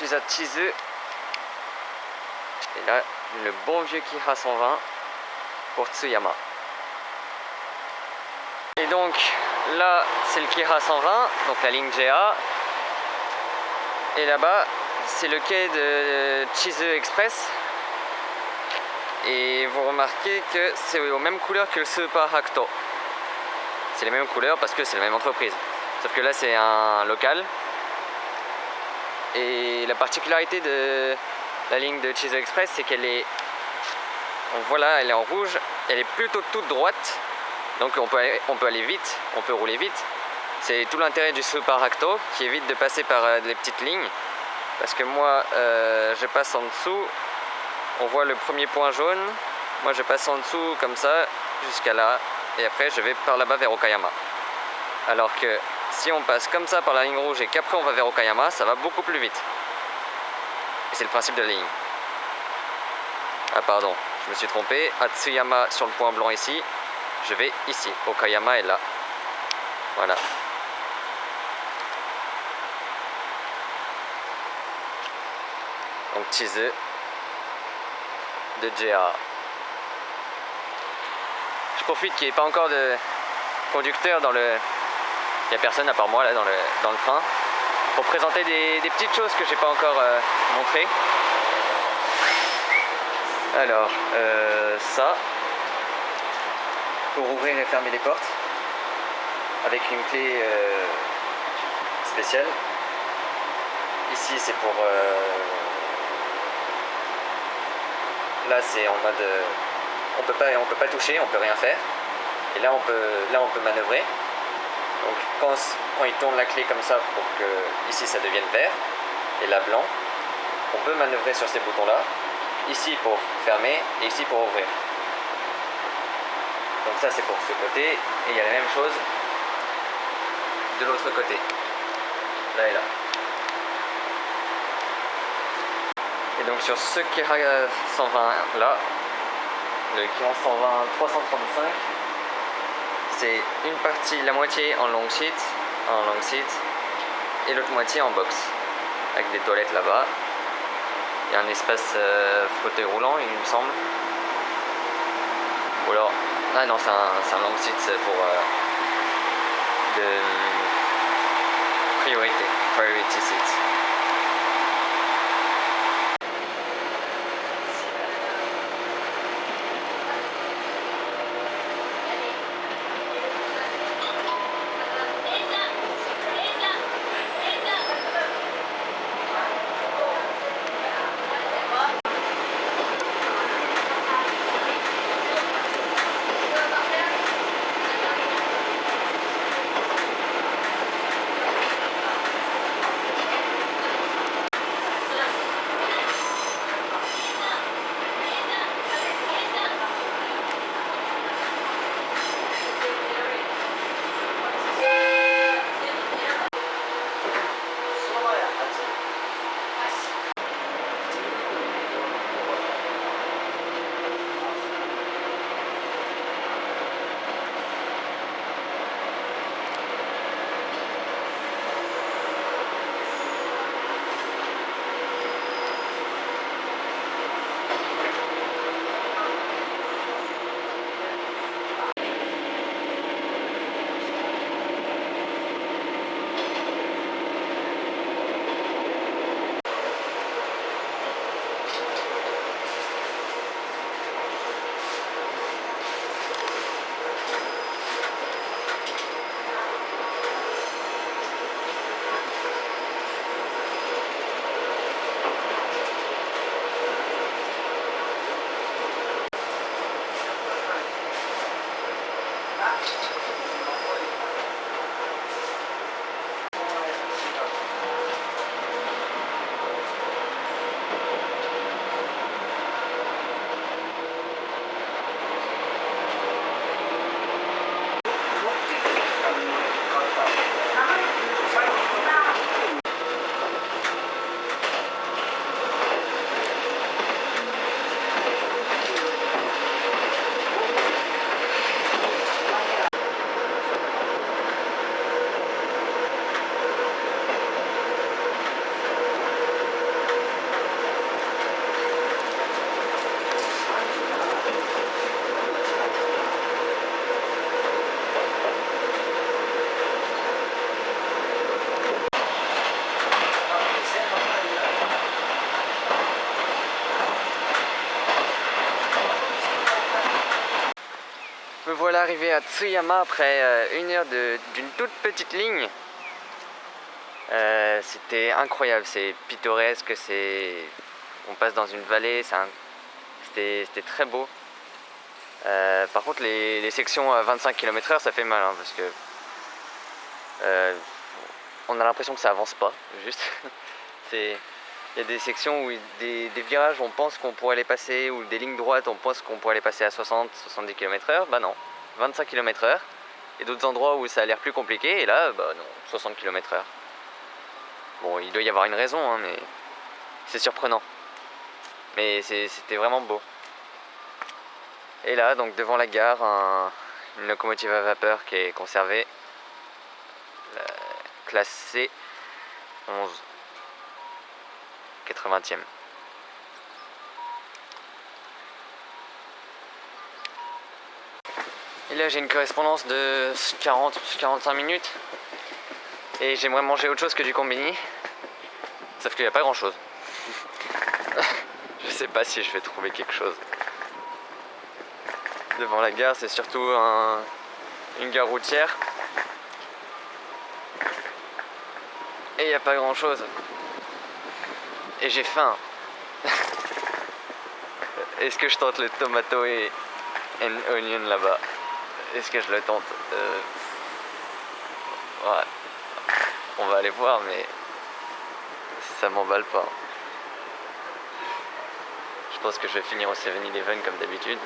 suis à Chizu. Et là, le bon vieux Kiha 120 pour Tsuyama. Et donc là, c'est le Kiha 120, donc la ligne GA. Et là-bas, c'est le quai de Chizu Express. Et vous remarquez que c'est aux mêmes couleurs que le Super Hakto. C'est les mêmes couleurs parce que c'est la même entreprise. Sauf que là, c'est un local. Et la particularité de la ligne de Chizu Express, c'est qu'elle est, on voit là, elle est en rouge, elle est plutôt toute droite, donc on peut aller vite, on peut rouler vite. C'est tout l'intérêt du Super Hakto, qui évite de passer par des petites lignes, parce que moi, je passe en dessous, on voit le premier point jaune, moi je passe en dessous comme ça, jusqu'à là, et après je vais par là-bas vers Okayama. Alors que si on passe comme ça par la ligne rouge et qu'après on va vers Okayama, ça va beaucoup plus vite. Et c'est le principe de la ligne. Ah pardon, je me suis trompé. À Tsuyama sur le point blanc ici, je vais ici. Okayama est là. Voilà. Donc Chizu de JR. Je profite qu'il n'y ait pas encore de conducteur dans le... Il n'y a personne à part moi là dans le train. Pour présenter des petites choses que j'ai pas encore montrées. Alors, ça, pour ouvrir et fermer les portes, avec une clé spéciale. Ici, c'est pour... là, c'est en mode... on peut pas toucher, on peut rien faire. Et là, on peut manœuvrer. Donc quand il tourne la clé comme ça pour que ici ça devienne vert et là blanc, on peut manœuvrer sur ces boutons là, ici pour fermer et ici pour ouvrir. Donc ça c'est pour ce côté et il y a la même chose de l'autre côté, là et là. Et donc sur ce Kiha 120 là, le Kiha 120 335, c'est une partie, la moitié en long seat et l'autre moitié en box avec des toilettes là-bas. Il y a un espace fauteuil roulant, il me semble. Ou alors, ah non, c'est un long seat pour de priority seat. arrivé à Tsuyama après 1 heure d'une toute petite ligne. C'était incroyable, c'est pittoresque, on passe dans une vallée, c'était très beau. Par contre les sections à 25 km/h ça fait mal, hein, parce que on a l'impression que ça avance pas, juste. Il y a des sections où des virages on pense qu'on pourrait les passer, ou des lignes droites on pense qu'on pourrait les passer à 60-70 km/h, bah non, 25 km/h. Et d'autres endroits où ça a l'air plus compliqué, et là, bah non, 60 km/h. Bon, il doit y avoir une raison, hein, mais c'est surprenant. Mais c'était vraiment beau. Et là, donc devant la gare, une locomotive à vapeur qui est conservée, classée 11, 80e. Et là j'ai une correspondance de 40-45 minutes et j'aimerais manger autre chose que du combini, sauf qu'il n'y a pas grand chose. Je sais pas si je vais trouver quelque chose. Devant la gare c'est surtout une gare routière et il n'y a pas grand chose. Et j'ai faim. Est-ce que je tente le tomato et onion là-bas? Est-ce que je le tente? Ouais. On va aller voir, mais ça m'emballe pas. Je pense que je vais finir au 7-Eleven comme d'habitude.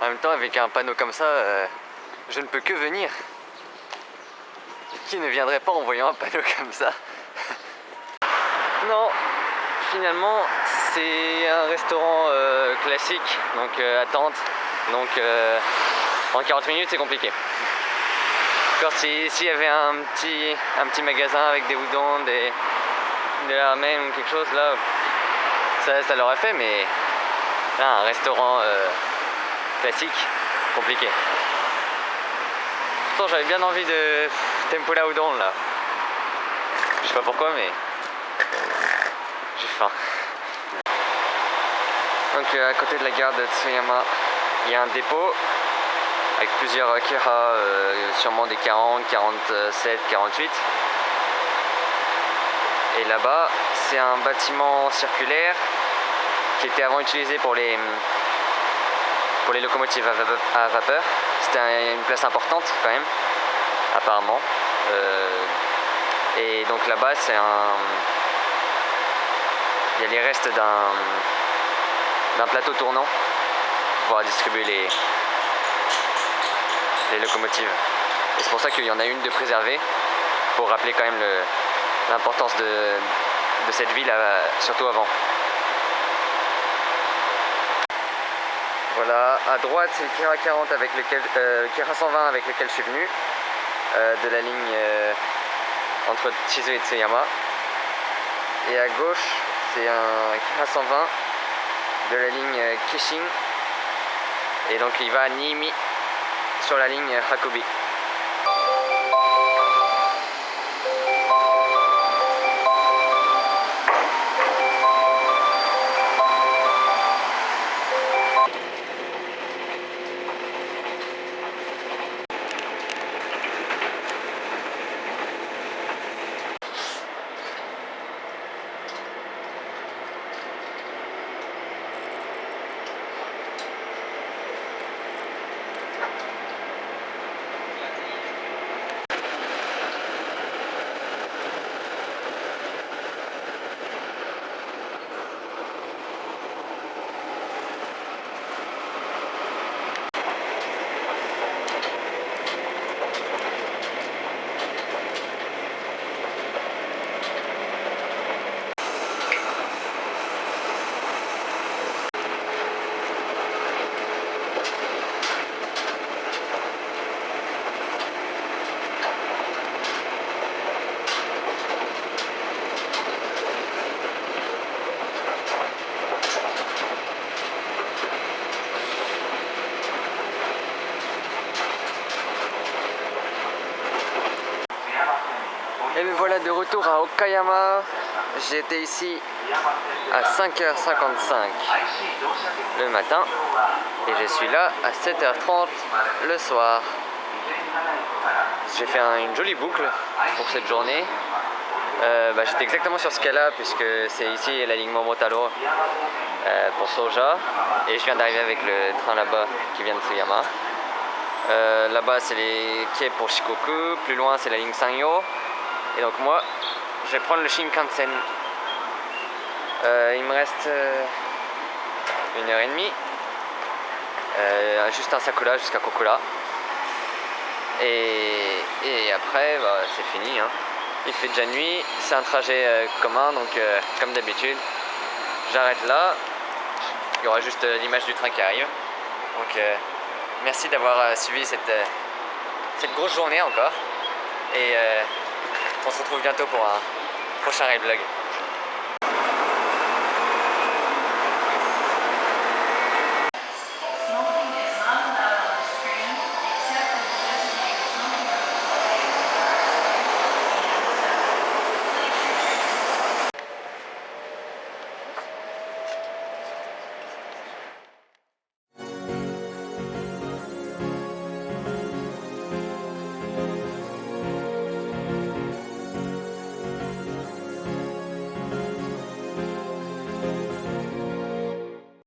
En même temps, avec un panneau comme ça, je ne peux que venir. Qui ne viendrait pas en voyant un panneau comme ça? Non, finalement, c'est un restaurant classique, donc attente. Donc en 40 minutes, c'est compliqué. Encore s'il y avait un petit magasin avec des udon, des ramen ou quelque chose, là, ça l'aurait fait, mais là, un restaurant classique, compliqué. Pourtant, j'avais bien envie de tempura udon, là. Je sais pas pourquoi, mais j'ai faim. Donc à côté de la gare de Tsuyama, il y a un dépôt avec plusieurs Kira, sûrement des 40, 47, 48. Et là-bas, c'est un bâtiment circulaire qui était avant utilisé pour les locomotives à vapeur. C'était une place importante quand même, apparemment. Et donc là-bas, il y a les restes d'un plateau tournant pour pouvoir distribuer les locomotives. Et c'est pour ça qu'il y en a une de préservée, pour rappeler quand même l'importance de cette ville, surtout avant. Voilà, à droite c'est le Kira 40 avec lequel, Kira 120 avec lequel je suis venu, de la ligne entre Chizu et Tsuyama. Et à gauche c'est un Kira 120 de la ligne Kishin. Et donc il va à Niimi sur la ligne Hakubi. Et me voilà de retour à Okayama. J'ai été ici à 5h55 le matin et je suis là à 7h30 le soir. J'ai fait une jolie boucle pour cette journée. J'étais exactement sur ce cas-là puisque c'est ici la ligne Momotaro pour Soja et je viens d'arriver avec le train là-bas qui vient de Tsuyama. Là-bas c'est les quais pour Shikoku, plus loin c'est la ligne Sanyo et donc moi je vais prendre le Shinkansen. Il me reste 1h30, juste un Sakura jusqu'à Kokura et après c'est fini hein. Il fait déjà nuit, c'est un trajet commun donc comme d'habitude j'arrête là, il y aura juste l'image du train qui arrive donc merci d'avoir suivi cette grosse journée encore et on se retrouve bientôt pour un prochain rail vlog.